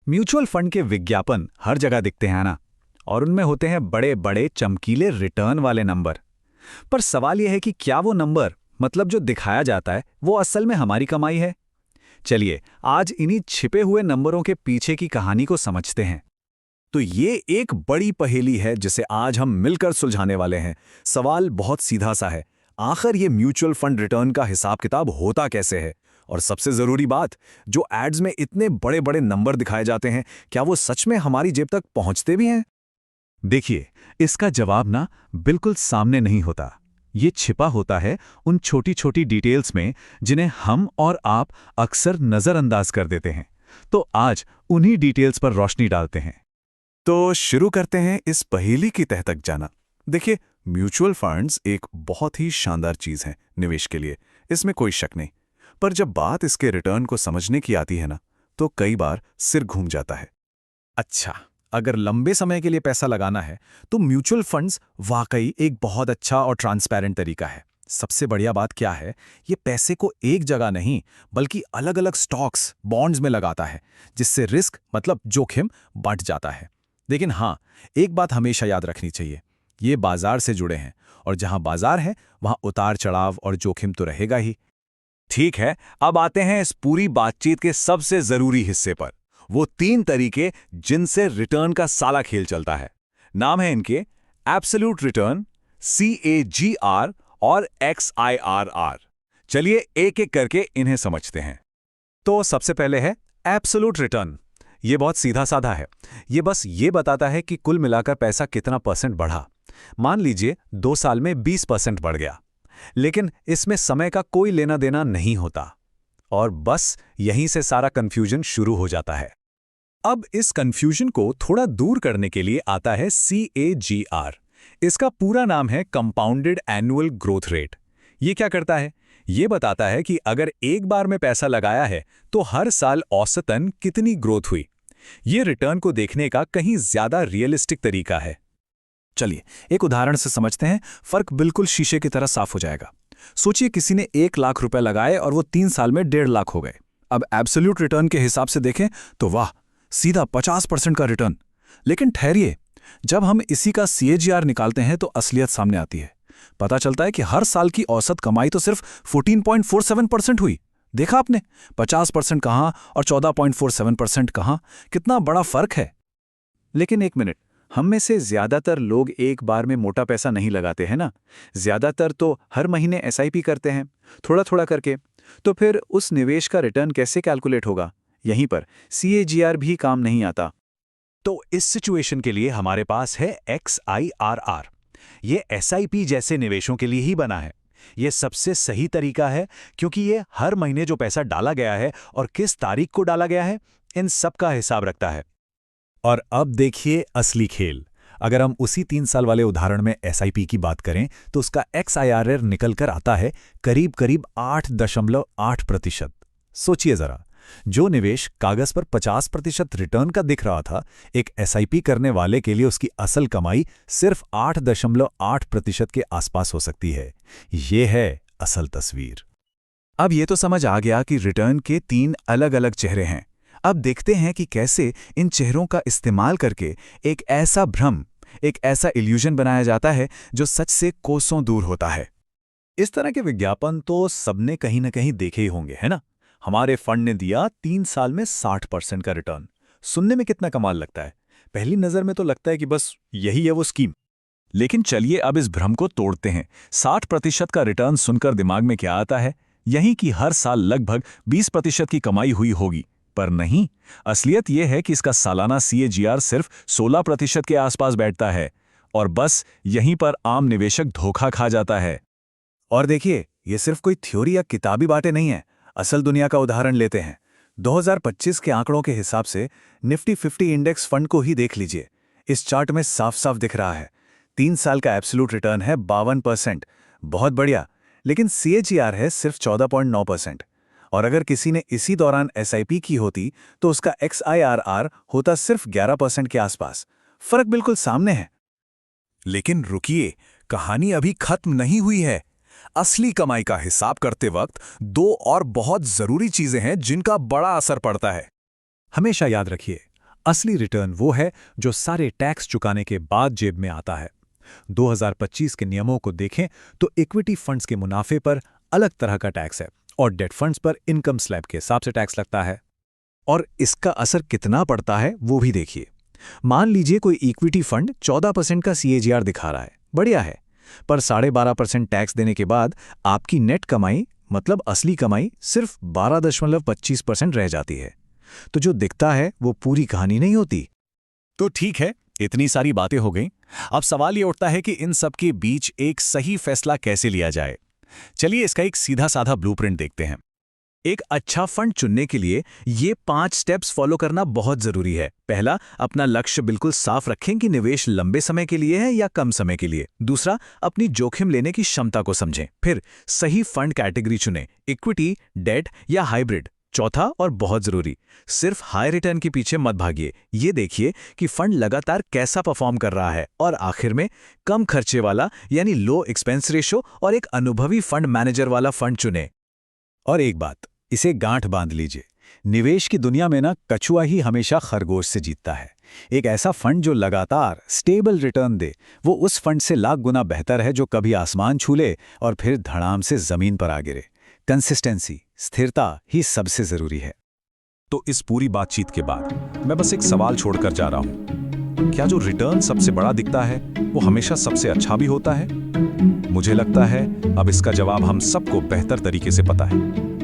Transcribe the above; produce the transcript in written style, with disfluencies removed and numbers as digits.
Mutual fund के विज्ञापन हर जगह दिखते हैं ना। और उनमें होते हैं बड़े बड़े चमकीले रिटर्न वाले नंबर। पर सवाल यह है कि क्या वो नंबर, मतलब जो दिखाया जाता है, वो असल में हमारी कमाई है? चलिए आज इन्हीं छिपे हुए नंबरों के पीछे की कहानी को समझते हैं। तो ये एक बड़ी पहेली है जिसे आज हम मिलकर सुलझाने वाले हैं। सवाल बहुत सीधा सा है, आखिर ये म्यूचुअल फंड रिटर्न का हिसाब किताब होता कैसे है? और सबसे जरूरी बात, जो एड्स में इतने बड़े बड़े नंबर दिखाए जाते हैं, क्या वो सच में हमारी जेब तक पहुंचते भी हैं? देखिए, इसका जवाब ना बिल्कुल सामने नहीं होता। ये छिपा होता है उन छोटी छोटी डिटेल्स में जिन्हें हम और आप अक्सर नज़रअंदाज कर देते हैं। तो आज उन्हीं डिटेल्स पर रोशनी डालते हैं। तो शुरू करते हैं इस पहेली की तह तक जाना। देखिए, म्यूचुअल फंड्स एक बहुत ही शानदार चीज है निवेश के लिए, इसमें कोई शक नहीं। पर जब बात इसके रिटर्न को समझने की आती है ना, तो कई बार सिर घूम जाता है। अच्छा, अगर लंबे समय के लिए पैसा लगाना है तो म्यूचुअल फंड्स वाकई एक बहुत अच्छा और ट्रांसपेरेंट तरीका है। सबसे बढ़िया बात क्या है, ये पैसे को एक जगह नहीं बल्कि अलग अलग स्टॉक्स, बॉन्ड्स में लगाता है, जिससे रिस्क मतलब जोखिम बढ़ जाता है। लेकिन हाँ, एक बात हमेशा याद रखनी चाहिए, ये बाजार से जुड़े हैं और जहां बाजार है वहां उतार चढ़ाव और जोखिम तो रहेगा ही। ठीक है, अब आते हैं इस पूरी बातचीत के सबसे जरूरी हिस्से पर। वो 3 तरीके जिनसे रिटर्न का साला खेल चलता है। नाम है इनके एब्सोल्यूट रिटर्न, CAGR और XIRR। चलिए एक एक करके इन्हें समझते हैं। तो सबसे पहले है एब्सोल्यूट रिटर्न। ये बहुत सीधा साधा है। ये बस ये बताता है कि कुल मिलाकर पैसा कितना परसेंट बढ़ा। मान लीजिए 2 साल में 20% बढ़ गया। लेकिन इसमें समय का कोई लेना देना नहीं होता। और बस यहीं से सारा कंफ्यूजन शुरू हो जाता है। अब इस कंफ्यूजन को थोड़ा दूर करने के लिए आता है CAGR। इसका पूरा नाम है कंपाउंडेड एनुअल ग्रोथ रेट। ये क्या करता है? ये बताता है कि अगर एक बार में पैसा लगाया है तो हर साल औसतन कितनी ग्रोथ हुई। ये रिटर्न को देखने का कहीं ज्यादा रियलिस्टिक तरीका है। चलिए एक उदाहरण से समझते हैं, फर्क बिल्कुल शीशे की तरह साफ हो जाएगा। सोचिए किसी ने 1 लाख रुपए लगाए और वो 3 साल में 1.5 लाख हो गए। अब एब्सोल्यूट रिटर्न के हिसाब से देखें तो वाह, सीधा 50% का रिटर्न। लेकिन ठहरिए, जब हम इसी का CAGR निकालते हैं तो असलियत सामने आती है। पता चलता है कि हर साल की औसत कमाई तो सिर्फ 14.47% हुई। देखा आपने, 50% कहाँ और 14.47% कहाँ, कितना बड़ा फर्क है। लेकिन एक मिनट, हम में से ज्यादातर लोग एक बार में मोटा पैसा नहीं लगाते हैं ना। ज्यादातर तो हर महीने SIP करते हैं, थोड़ा थोड़ा करके। तो फिर उस निवेश का रिटर्न कैसे कैलकुलेट होगा? यहीं पर CAGR भी काम नहीं आता। तो इस सिचुएशन के लिए हमारे पास है XIRR। ये SIP जैसे निवेशों के लिए ही बना है। ये सबसे सही तरीका है क्योंकि ये हर महीने जो पैसा डाला गया है और किस तारीख को डाला गया है, इन सब का हिसाब रखता है। और अब देखिए असली खेल। अगर हम उसी 3 साल वाले उदाहरण में SIP की बात करें तो उसका XIRR निकल कर आता है करीब करीब 8.8%। सोचिए जरा, जो निवेश कागज पर 50% रिटर्न का दिख रहा था, एक SIP करने वाले के लिए उसकी असल कमाई सिर्फ 8.8% के आसपास हो सकती है। ये है असल तस्वीर। अब ये तो समझ आ गया कि रिटर्न के 3 अलग अलग चेहरे हैं। अब देखते हैं कि कैसे इन चेहरों का इस्तेमाल करके एक ऐसा भ्रम, एक ऐसा इल्यूजन बनाया जाता है जो सच से कोसों दूर होता है। इस तरह के विज्ञापन तो सबने कहीं ना कहीं देखे ही होंगे, है ना? हमारे फंड ने दिया 3 साल में 60% का रिटर्न। सुनने में कितना कमाल लगता है। पहली नजर में तो लगता है कि बस यही है वो स्कीम। लेकिन चलिए अब इस भ्रम को तोड़ते हैं। 60% का रिटर्न सुनकर दिमाग में क्या आता है? यही कि हर साल लगभग 20% की कमाई हुई होगी। पर नहीं, असलियत यह है कि इसका सालाना CAGR सिर्फ 16% के आसपास बैठता है। और बस यहीं पर आम निवेशक धोखा खा जाता है। और देखिए, ये सिर्फ कोई थ्योरी या किताबी बातें नहीं है। असल दुनिया का उदाहरण लेते हैं। 2025 के आंकड़ों के हिसाब से निफ्टी 50 इंडेक्स फंड को ही देख लीजिए। इस चार्ट में साफ साफ दिख रहा है 3 साल का एब्सोल्यूट रिटर्न है 52%। बहुत बढ़िया। लेकिन CAGR है सिर्फ 14.9%। और अगर किसी ने इसी दौरान SIP की होती तो उसका XIRR होता सिर्फ 11% के आसपास। फर्क बिल्कुल सामने है। लेकिन रुकिए, कहानी अभी खत्म नहीं हुई है। असली कमाई का हिसाब करते वक्त 2 और बहुत जरूरी चीजें हैं जिनका बड़ा असर पड़ता है। हमेशा याद रखिए, असली रिटर्न वो है जो सारे टैक्स चुकाने के बाद जेब में आता है। 2025 के नियमों को देखें तो इक्विटी फंड्स के मुनाफे पर अलग तरह का टैक्स है और डेट फंड्स पर इनकम स्लैब के हिसाब से टैक्स लगता है। और इसका असर कितना पड़ता है वो भी देखिए। मान लीजिए कोई इक्विटी फंड 14% का CAGR दिखा रहा है, बढ़िया है, पर 12.5% टैक्स देने के बाद आपकी नेट कमाई मतलब असली कमाई सिर्फ 12.25% रह जाती है। तो जो दिखता है वो पूरी कहानी नहीं होती। तो ठीक है, इतनी सारी बातें हो गईं। अब सवाल ये उठता है कि इन सब के बीच एक सही फैसला कैसे लिया जाए। चलिए इसका एक सीधा साधा ब्लूप्रिंट देखते हैं। एक अच्छा फंड चुनने के लिए ये 5 स्टेप्स फॉलो करना बहुत जरूरी है। पहला, अपना लक्ष्य बिल्कुल साफ रखें कि निवेश लंबे समय के लिए है या कम समय के लिए। दूसरा, अपनी जोखिम लेने की क्षमता को समझें। फिर सही फंड कैटेगरी चुनें, इक्विटी, डेट या हाइब्रिड। चौथा और बहुत जरूरी, सिर्फ हाई रिटर्न के पीछे मत भागिए, ये देखिए कि फंड लगातार कैसा परफॉर्म कर रहा है। और आखिर में कम खर्चे वाला यानी लो एक्सपेंस रेशो और एक अनुभवी फंड मैनेजर वाला फंड चुनें। और एक बात, इसे गांठ बांध लीजिए, निवेश की दुनिया में कछुआ ही हमेशा खरगोश से जीतता है। एक ऐसा फंड जो लगातार स्टेबल रिटर्न दे, वो उस फंड से लाख गुना बेहतर है जो कभी आसमान छू ले और फिर धड़ाम से जमीन पर आ गिरे। कंसिस्टेंसी, स्थिरता ही सबसे जरूरी है। तो इस पूरी बातचीत के बाद मैं बस एक सवाल छोड़कर जा रहा हूं। क्या जो रिटर्न सबसे बड़ा दिखता है वो हमेशा सबसे अच्छा भी होता है? मुझे लगता है अब इसका जवाब हम सबको बेहतर तरीके से पता है।